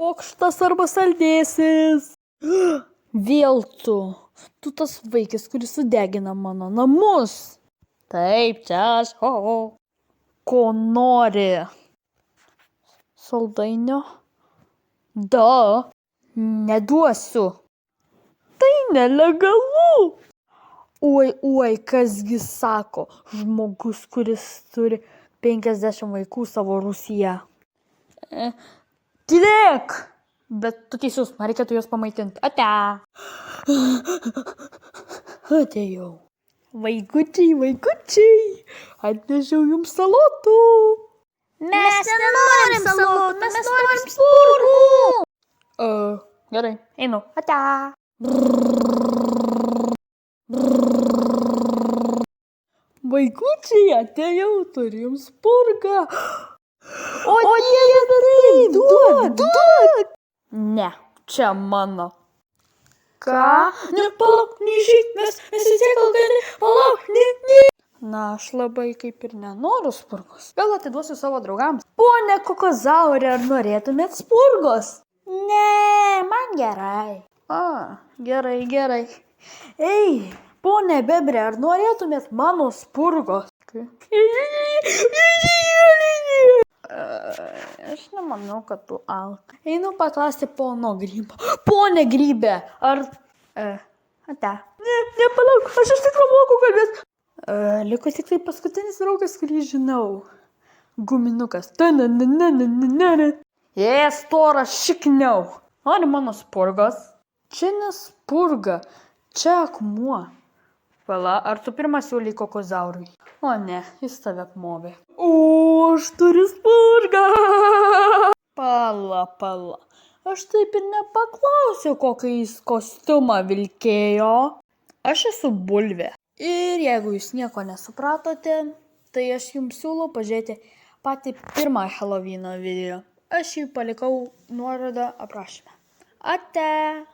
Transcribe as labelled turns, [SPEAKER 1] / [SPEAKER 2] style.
[SPEAKER 1] Pokštas arba saldėsis. Vėl tu. Tu tas vaikis, kuris sudegina mano namus. Taip, čia aš. Ko nori? Saldainio? Da. Neduosiu. Tai nelegalu. Oi, kasgi sako žmogus, kuris turi 50 vaikų savo rūsyje. Tylėk! Bet tu teisus, man reikėtų juos pamaitinti. Ate. Atėjau. Vaikučiai, atnešiau jums salotų.
[SPEAKER 2] Mes nenorim salotų, mes norim spurgų.
[SPEAKER 1] Gerai, einu. Ate. Vaikučiai, atėjau, turiu jums spurgą. O taip, duok. Ne, čia mano. Ką? Nepalauk, neišeik, mes vis tiek gali, palauk, ne. Na, aš labai kaip ir nenoriu spurgos. Gal atiduosiu savo draugams. Pone Kokozaurė, ar norėtumėt spurgos? Ne, man gerai. Gerai. Ei, pone Bebre, ar norėtumėt mano spurgos? Aš nemanau, kad tu alka. Einu paklausti pono Grybo. Pone Grybe, ar... Ate. Ne, palauk, aš iš tikrųjų moku kalbėti. Liko tik tai paskutinis draugas, kurį žinau. Guminukas. Stora šikniau. Nori mano spurgos? Čia ne spurga, čia akmuo. Pala, ar tu pirmą siūlei Kokozaurui? O ne, jis tave apmovė. Aš turiu spurgą. Pala. Aš taip ir nepaklausiau, kokį jis kostiumą vilkėjo. Aš esu bulvė. Ir jeigu jūs nieko nesupratote, tai aš jums siūlau pažiūrėti patį pirmą Halloween video. Aš jį palikau nuorodą aprašyme. Ate.